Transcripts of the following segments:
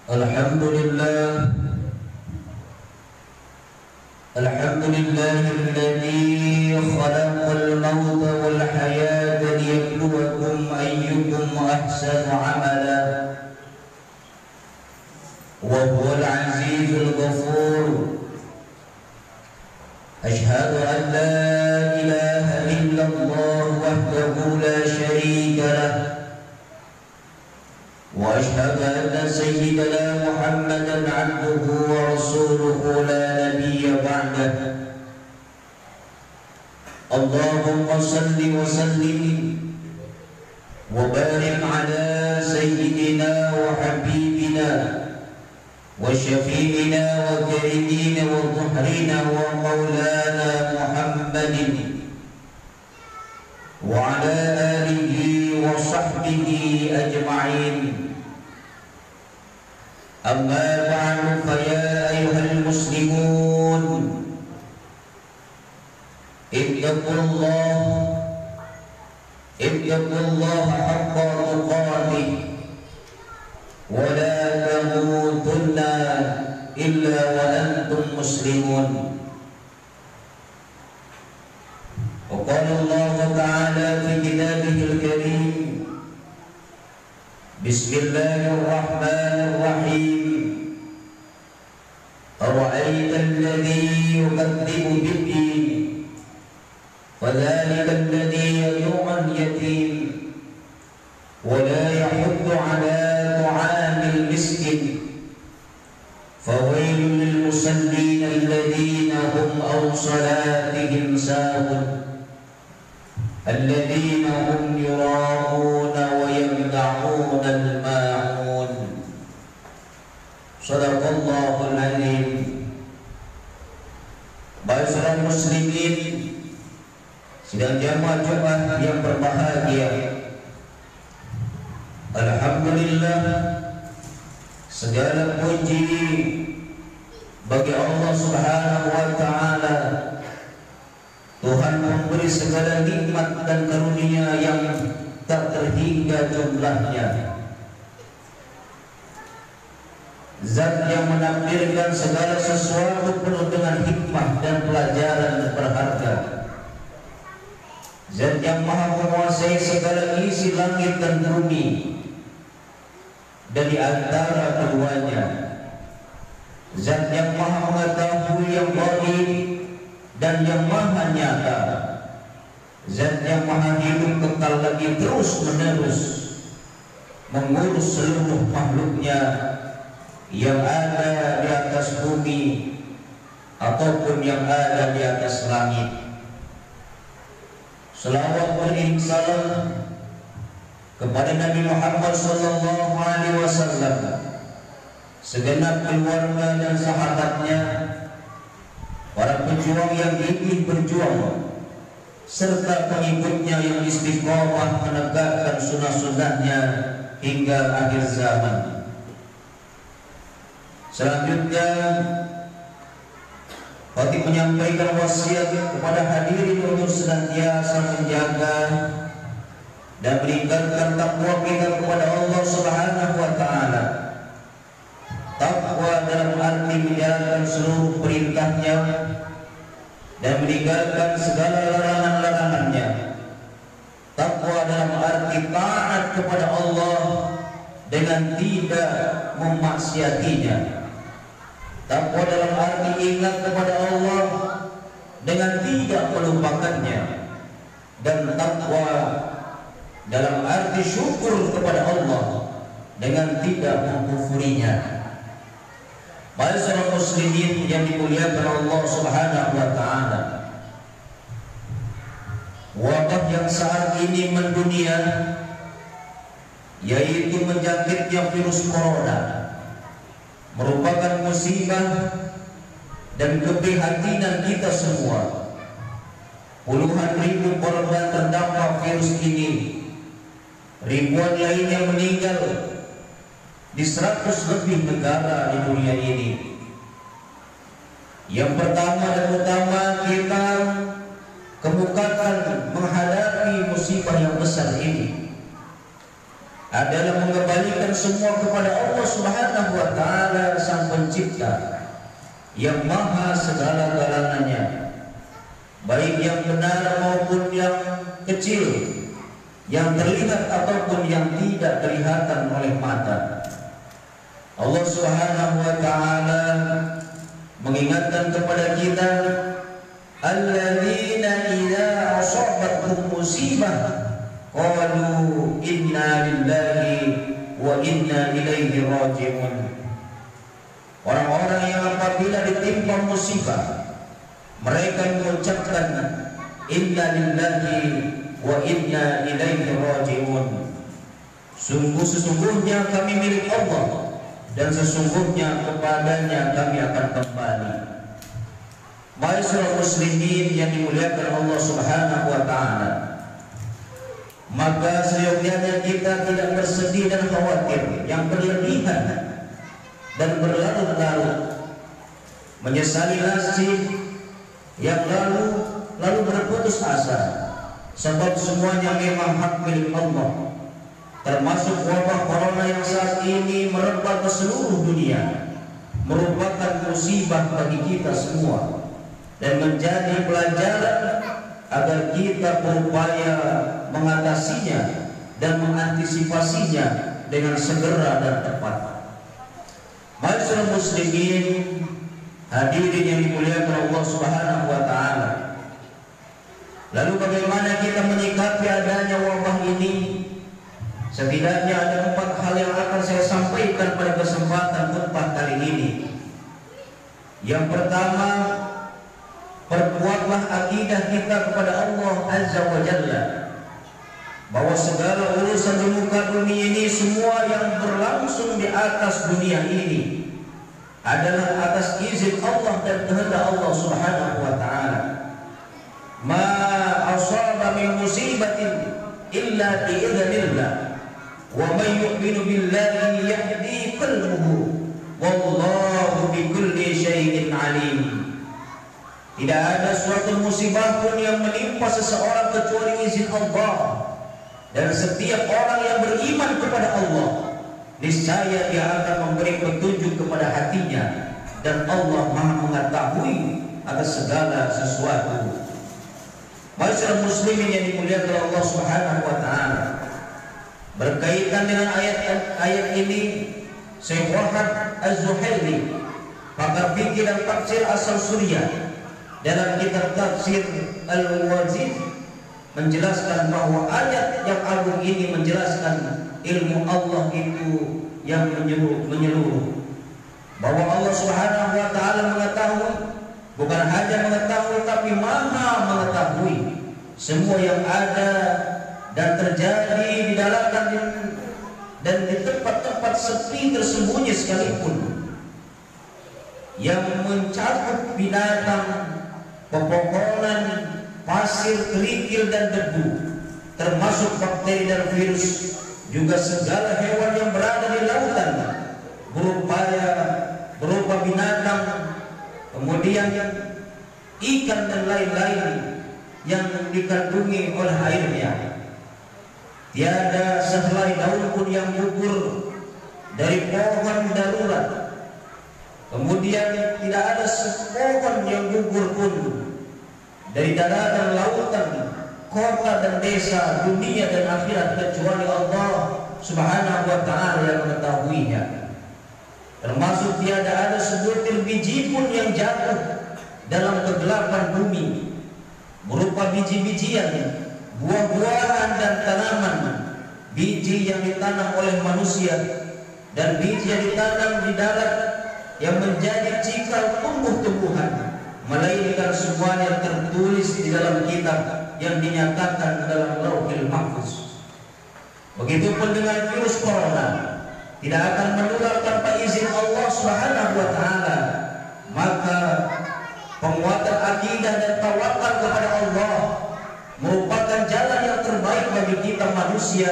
Alhamdulillah alladzi khalaqal mauta wal hayata liyabluwakum ayyukum ahsanu amala wa huwal azizul ghafur. Ashhadu an la ilaha illallah wahdahu la syarika lah وأشهد أن سيدنا محمدا عبده ورسوله لا نبي بعده. اللهم صل وسلم وبارك على سيدنا وحبيبنا وشفيعنا وكريمنا وظهرنا ومولانا محمد وعلى آله وصحبه أجمعين. أما بعد فيا أيها المسلمون اتقوا الله حق تقاته ولا تموتن إلا وأنتم مسلمون. وقال الله تعالى في كتابه الكريم بسم الله الرحمن الرحيم أرأيت الذي يكذب بالدين فذلك الذي يدعو اليتيم ولا يحض على طعام المسكين فويل للمصلين الذين هم عن صلاتهم ساهون الذين هم يراءون ويمنعون الماعون. Sadaqallahul Azim. Baik muslimin sidang jamaah Jumat yang berbahagia, alhamdulillah segala puji bagi Allah Subhanahu wa taala, Tuhan memberi segala nikmat dan karunia yang tak terhingga jumlahnya. Zat yang menakdirkan segala sesuatu penuh dengan hikmah dan pelajaran berharga. Zat yang maha menguasai segala isi langit dan bumi dari antara keduanya. Zat yang maha mengetahui yang gaib dan yang maha nyata. Zat yang maha hidup kekal lagi terus menerus mengurus seluruh makhluknya yang ada di atas bumi ataupun yang ada di atas langit. Selawat berisalam kepada Nabi Muhammad sallallahu alaihi wasallam, segenap keluarga dan sahabatnya, para pejuang yang gigih berjuang, serta pengikutnya yang istiqomah menegakkan sunnah-sunnahnya hingga akhir zaman. Selanjutnya, Khatib menyampaikan wasiat kepada hadirin untuk senantiasa menjaga dan meningkatkan takwa kita kepada Allah Subhanahu wa taala. Takwa dalam arti menjalankan seluruh perintahnya dan meninggalkan segala larangan-larangannya. Takwa dalam arti taat kepada Allah dengan tidak memaksiatinya. Takwa dalam arti ingat kepada Allah dengan tidak melupakannya. Dan takwa dalam arti syukur kepada Allah dengan tidak mengkufurinya. Para muslimin yang dimuliakan Allah Subhanahu wa taala, wabah yang saat ini mendunia, yaitu menjangkitnya virus corona, merupakan musibah dan keprihatinan kita semua. Puluhan ribu korban terdampak virus ini, ribuan lainnya meninggal di 100 lebih negara di dunia ini. Yang pertama dan utama, kita kemukakan menghadapi musibah yang besar ini. adalah mengembalikan semua kepada Allah Subhanahu wa taala, Sang Pencipta yang maha segala-galanya, baik yang benar maupun yang kecil, yang terlihat ataupun yang tidak kelihatan oleh mata. Allah Subhanahu wa taala mengingatkan kepada kita, alladzina idza asabathum musibah qalu inna lillahi wa inna ilaihi raji'un. Orang-orang yang apabila ditimpa musibah, mereka mengucapkan inna lillahi wa inna ilaihi raji'un. Sesungguhnya kami milik Allah dan sesungguhnya kepadanya kami akan kembali. Ma'asyiral muslimin yang dimuliakan Allah Subhanahu wa taala, maka seyogyanya kita tidak bersedih dan khawatir yang berlebihan dan berlarut-larut, menyesali nasib yang lalu berputus asa, sebab semuanya memang hak milik Allah, termasuk wabah corona yang saat ini merebak ke seluruh dunia, merupakan musibah bagi kita semua dan menjadi pelajaran agar kita berupaya mengatasinya dan mengantisipasinya dengan segera dan tepat. Ma'asyiral muslimin, hadirin yang dimuliakan Allah Subhanahu wa taala. Lalu bagaimana kita menyikapi adanya wabah ini? Setidaknya ada 4 hal yang akan saya sampaikan pada kesempatan khutbah kali ini. Yang pertama, perkuatlah akidah kita kepada Allah Azza wa Jalla, bahwa segala urusan di muka bumi ini, semua yang berlangsung di atas dunia ini adalah atas izin Allah dan kehendak Allah Subhanahu wa taala. Ma asaba min musibatin illa bi idznillah wa man yu'minu billahi yahdi qalbuhu wallahu bi kulli syai'in alim. Tidak ada suatu musibah pun yang menimpa seseorang kecuali izin Allah, dan setiap orang yang beriman kepada Allah, niscaya dia akan memberi petunjuk kepada hatinya, dan Allah Maha mengetahui atas segala sesuatu. Ma'asyiral muslimin yang dimuliakan Allah Subhanahu wa taala, berkaitan dengan ayat ini, Syekh Wahab Az-Zuhaili, pakar fikih dan tafsir asal Suriah, dalam kitab tafsir Al-Waziz menjelaskan bahwa ayat yang agung ini menjelaskan ilmu Allah itu yang menyeluruh, bahwa Allah Subhanahu wa taala mengetahui, bukan hanya mengetahui tapi Maha mengetahui semua yang ada dan terjadi di dalam dan di tempat-tempat sepi tersembunyi sekalipun, yang mencakup binatang, pepohonan, pasir, kerikil dan debu, termasuk bakteri dan virus, juga segala hewan yang berada di lautan, berupa binatang, kemudian ikan dan lain-lain yang dikandungi oleh airnya. Tiada sehelai daun pun yang gugur dari pohon darurat, kemudian tidak ada sepohon yang gugur pun dari daratan, lautan, kota dan desa, dunia dan akhirat, kecuali Allah Subhanahu wa taala yang mengetahuinya. Termasuk tiada ada sebutir biji pun yang jatuh dalam kegelapan bumi, berupa biji-bijian, buah-buahan dan tanaman, biji yang ditanam oleh manusia dan biji yang ditanam di darat yang menjadi cikal tumbuh-tumbuhan, melainkan semuanya tertulis di dalam kitab yang dinyatakan dalam Lauhil Mahfuz. Begitupun dengan virus corona, tidak akan menular tanpa izin Allah Subhanahu wa taala. Maka penguatan akidah dan tawakal kepada Allah merupakan jalan yang terbaik bagi kita manusia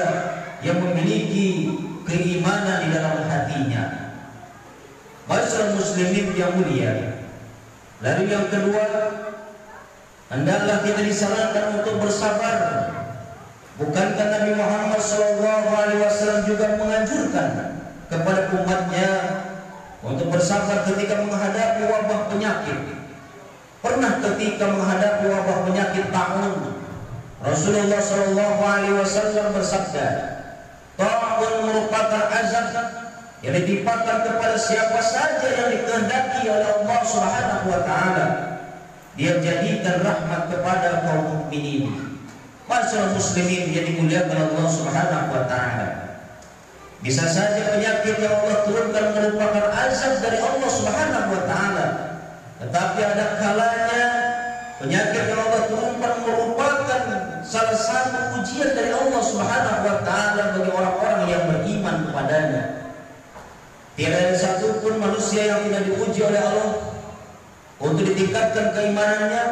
yang memiliki keimanan di dalam hatinya. Ma'asyiral muslimin yang mulia, lalu yang kedua, hendaklah kita disarankan untuk bersabar Bukankah Nabi Muhammad SAW juga menganjurkan kepada umatnya untuk bersabar ketika menghadapi wabah penyakit? Pernah ketika menghadapi wabah penyakit ta'un, Rasulullah SAW bersabda, ta'un merupakan azab yang ditimpakan kepada siapa saja yang dikehendaki oleh Allah Subhanahu wa taala. Dia jadikan rahmat kepada kaum mukminin. Masyaallah muslimin yang dimuliakan Allah Subhanahu wa taala. Bisa saja penyakit yang Allah turunkan merupakan azab dari Allah Subhanahu wa taala. Tetapi ada kalanya penyakit yang Allah turunkan merupakan salah satu ujian dari Allah Subhanahu wa taala bagi orang-orang yang beriman kepadanya. Tidak ada satupun manusia yang tidak diuji oleh Allah untuk ditingkatkan keimanannya,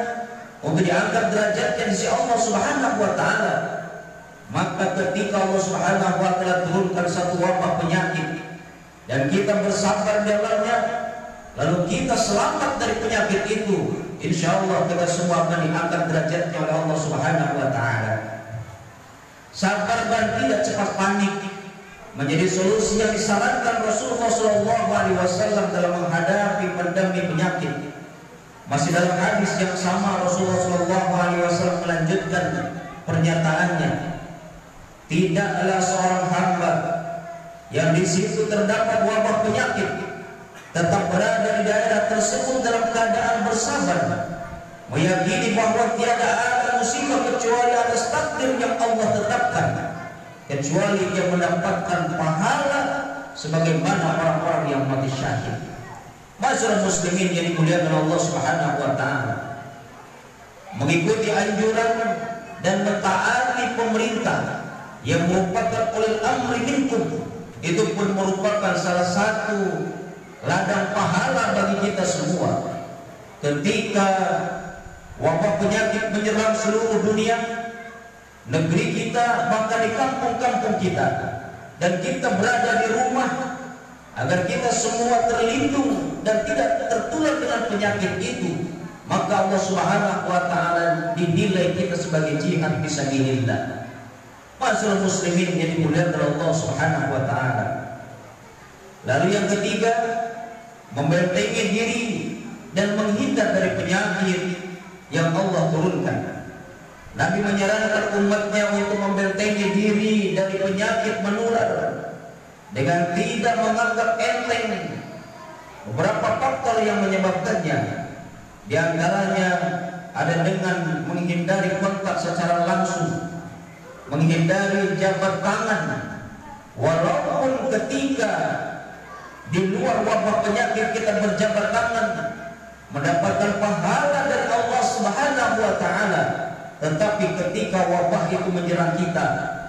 untuk diangkat derajatnya di sisi Allah Subhanahu wa taala. Maka ketika Allah Subhanahu wa taala turunkan satu wabah penyakit dan kita bersabar di dalamnya, lalu kita selamat dari penyakit itu, insya Allah kita semua akan diangkat derajatnya oleh Allah Subhanahu wa taala. Sabar dan tidak cepat panik menjadi solusi yang disarankan Rasulullah SAW dalam menghadapi pandemi penyakit. Masih dalam hadis yang sama Rasulullah SAW melanjutkan pernyataannya, tidaklah seorang hamba yang di situ terdapat wabah penyakit tetap berada di daerah tersebut dalam keadaan bersabar, meyakini bahwa tiada ada musibah kecuali atas takdir yang Allah tetapkan, kecuali dia mendapatkan pahala sebagaimana orang-orang yang mati syahid. Masyaallah muslimin yang dimuliakan Allah Subhanahu wa taala, mengikuti anjuran dan mentaati pemerintah yang merupakan ulil amri minkum, itu pun merupakan salah satu ladang pahala bagi kita semua. Ketika wabah penyakit menyerang seluruh dunia, negeri kita, bahkan di kampung-kampung kita, dan kita berada di rumah, agar kita semua terlindung dan tidak tertular dengan penyakit itu, maka Allah Subhanahu wa taala dinilai kita sebagai jihad fisabilillah. Masyaallah muslimin yang dimuliakan Allah Subhanahu wa taala. Lalu yang ketiga, membentengi diri dan menghindar dari penyakit yang Allah turunkan. Nabi menyarankan umatnya untuk membentengi diri dari penyakit menular dengan tidak menganggap enteng beberapa faktor yang menyebabkannya. Di antaranya ada dengan menghindari kontak secara langsung, menghindari jabat tangan, walaupun ketika di luar wabah penyakit kita berjabat tangan mendapatkan pahala dari Allah Subhanahu wa taala, tetapi ketika wabah itu menyerang kita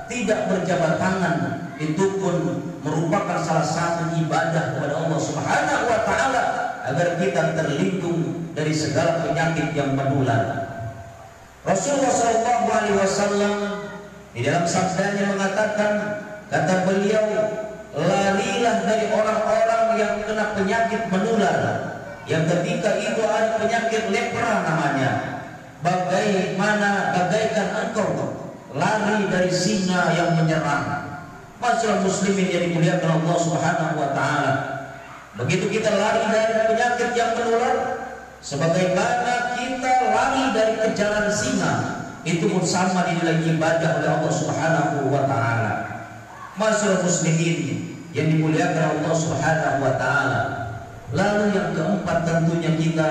tidak berjabat tangan, itu pun merupakan salah satu ibadah kepada Allah Subhanahu wa taala agar kita terlindung dari segala penyakit yang menular. Rasulullah SAW di dalam sabdanya mengatakan, kata beliau, larilah dari orang-orang yang kena penyakit menular, yang ketika itu ada penyakit lepra namanya. Bagaikan engkau lari dari singa yang menyerang. Masyaallah muslimin yang dimuliakan Allah Subhanahu wa taala. Begitu kita lari dari penyakit yang menular, sebagaimana kita lari dari kejaran singa, itu pun sama dinilai ibadah oleh Allah Subhanahu wa taala. Masyaallah muslimin yang dimuliakan Allah Subhanahu wa taala. Lalu yang keempat, tentunya kita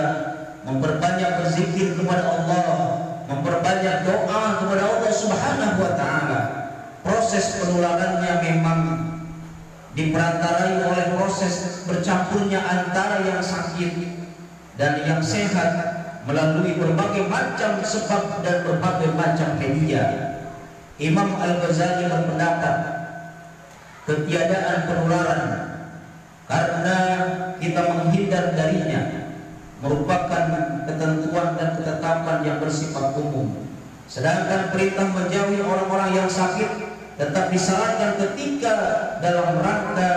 memperbanyak berzikir kepada Allah, memperbanyak doa kepada Allah Subhanahu wa taala. Proses penularannya memang diperantarai oleh proses bercampurnya antara yang sakit dan yang sehat melalui berbagai macam sebab dan berbagai macam media. Imam Al-Ghazali berpendapat ketiadaan penularan karena kita menghindar darinya merupakan ketentuan dan ketetapan yang bersifat umum. Sedangkan perintah menjauhi orang-orang yang sakit tetap disarankan ketika dalam rangka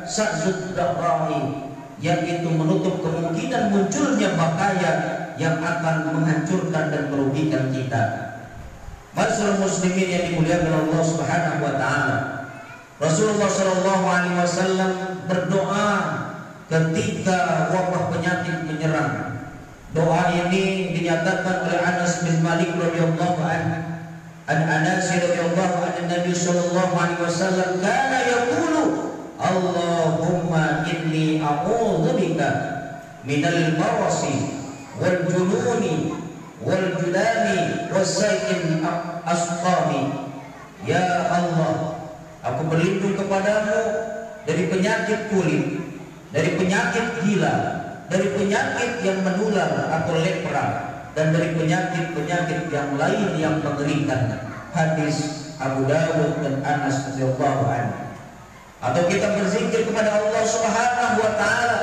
sa'zud da'ra'i, yaitu menutup kemungkinan munculnya bahaya yang akan menghancurkan dan merugikan kita. Masyaallah muslimin yang dimuliakan Allah Subhanahu wa taala. Rasulullah sallallahu alaihi wasallam berdoa ketika wabah penyakit menyerang. Doa ini dinyatakan oleh Anas bin Malik radhiyallahu anhu. An Anas radhiyallahu anhu Nabi sallallahu alaihi wasallam kana yaqulu Allahumma inni a'udzubika minal marasi wal jununi wal judami wasai'il asqami. Ya Allah, aku berlindung kepadamu dari penyakit kulit, dari penyakit gila, dari penyakit yang menular atau lepra, dan dari penyakit-penyakit yang lain yang mengerikan. Hadis Abu Dawud dan Anas radhiyallahu anhu. Atau kita berzikir kepada Allah Subhanahu wa taala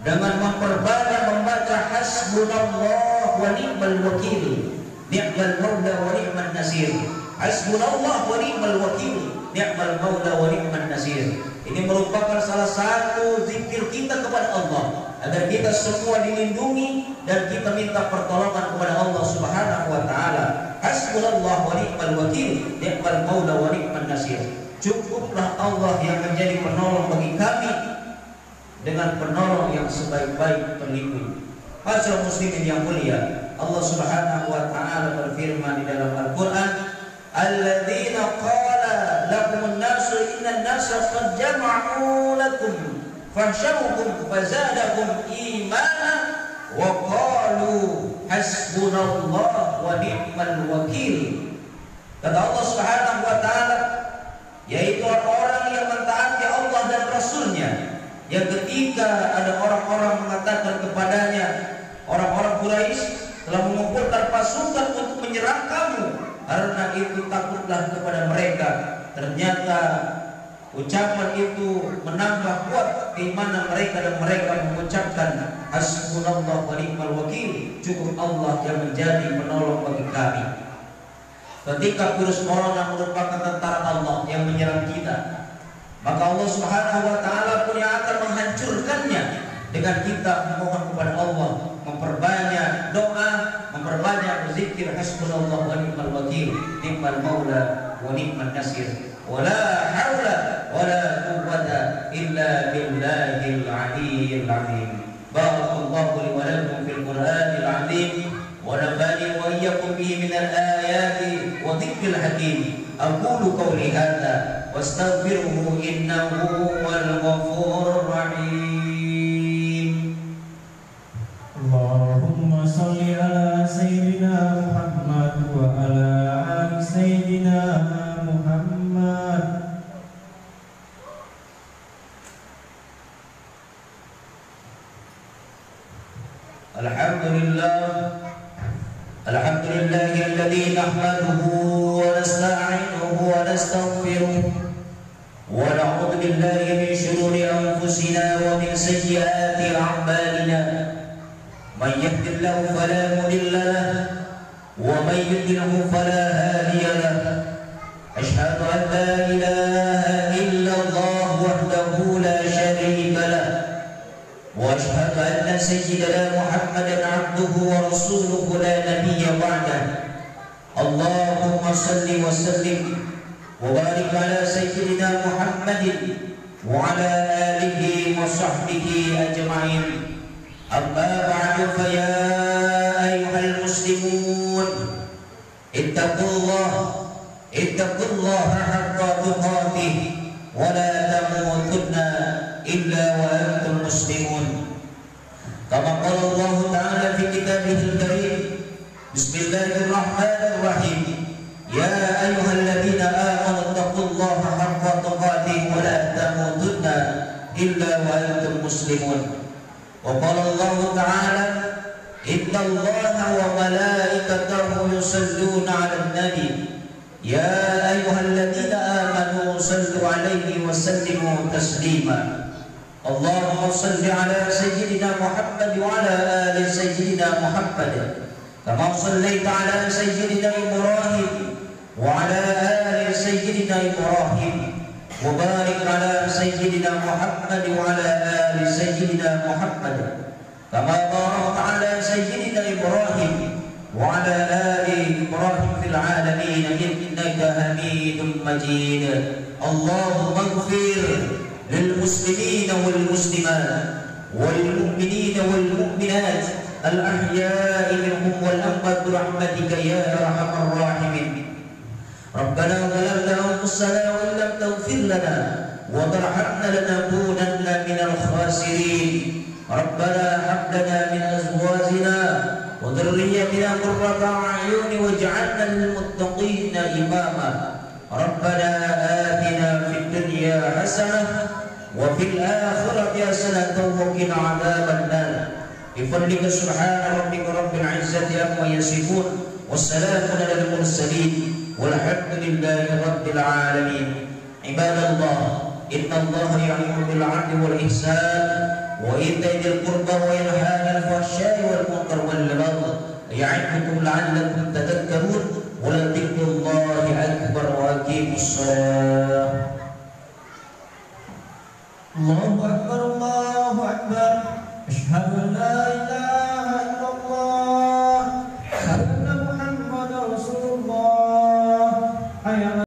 dengan memperbanyak membaca hasbunallah wa ni'mal wakil, ni'mal maula wa ni'man nasir. Hasbunallah wa ni'mal wakil, ni'mal maula wa ni'man nasir. Ini merupakan salah satu zikir kita kepada Allah agar kita semua dilindungi dan kita minta pertolongan kepada Allah Subhanahu wa taala. Hasbunallah wa ni'mal wakil, ni'mal maula wa ni'man nasir. Cukuplah Allah yang menjadi penolong bagi kami dengan penolong yang sebaik-baik pelindung. Masyaallah muslimin yang mulia, Allah Subhanahu wa taala berfirman di dalam Al-Qur'an, "Alladzina qala lakumun nasu innan nasa qad jama'u lakum fahsyauhum fazadakum imana wa qalu hasbunallah wa ni'mal wakil." Kata Allah Subhanahu wa taala, yaitu orang-orang yang mentaati Allah dan Rasulnya, yang ketika ada orang-orang mengatakan kepadanya, orang-orang Quraisy telah mengumpulkan pasukan untuk menyerang kamu, karena itu takutlah kepada mereka. Ternyata ucapan itu menambah kuat keimanan mereka dan mereka mengucapkan hasbunallah wa ni'mal wakil, cukup Allah yang menjadi penolong bagi kami. Ketika virus corona merupakan tentara Allah yang menyerang kita, maka Allah Subhanahu wa taala pun yang akan menghancurkannya dengan kita memohon kepada Allah, memperbanyak doa, memperbanyak berzikir hasbunallah wa ni'mal wakil, ni'mal maula wa ni'man nasir. Wala haula wala quwwata illa billahil aliyyil azim. Barakallahu li wa lakum fil Qur'anil azim. ونفعني وإياكم به من الآيات وذكر الحكيم. أقول قولي هذا واستغفره إنه هو الغفور الرحيم. اللهم صل على سيدنا محمد وعلى آل سيدنا محمد. Alhamdulillah, alhamdulillah alladzi nahmaduhu wa nasta'inuhu wa nastaghfiruh wa na'udzu billahi min shururi anfusina wa min sayyiati a'malina. Man yahdihillahu fala mudilla lahu wa man yudlilhu fala hadiya lahu. Asyhadu an la ilaha illallah wahdahu la syarika lahu وأشهد أن سيدنا محمدا عبده ورسوله لا نبي بعده. اللهم صل وسلم وبارك على سيدنا محمد وعلى آله وصحبه أجمعين. أما بعد فيا أيها المسلمون اتقوا الله حق تقاته ولا تموتن إلا وأنتم مسلمون. كما قال الله تعالى في كتابه الكريم بسم الله الرحمن الرحيم يا أيها الذين آمنوا اتقوا الله حق تقاته ولا تموتن إلا وأنتم مسلمون. وقال الله تعالى إن الله وملائكته يصلون على النبي يا أيها الذين آمنوا صلوا عليه وسلموا تسليما. اللهم صل على سيدنا محمد وعلى آل سيدنا محمد كما صليت على سيدنا إبراهيم وعلى آل سيدنا إبراهيم وبارك على سيدنا محمد وعلى آل سيدنا محمد كما باركت على سيدنا إبراهيم وعلى آل إبراهيم في العالمين إنك حميد مجيد. اللهم اغفر للمسلمين والمسلمات والمؤمنين والمؤمنات الأحياء منهم والأموات برحمتك يا أرحم الراحمين. ربنا ظلمنا أنفسنا وإن لم تغفر لنا وترحمنا لنكونن من الخاسرين. ربنا هب لنا من أزواجنا وذريتنا قرة أعين واجعلنا للمتقين إماما. ربنا آتنا في الدنيا حسنة وفي الآخرة حسنة وقنا عذاب النار. بفضلك سبحان ربك رب العزة عما يصفون والسلام على المرسلين والحمد لله رب العالمين. عباد الله إن الله يأمر بالعدل والإحسان وإيتاء ذي القربى وينهى عن الفحشاء والمنكر والبغي يعظكم لعلكم تذكرون ولذكر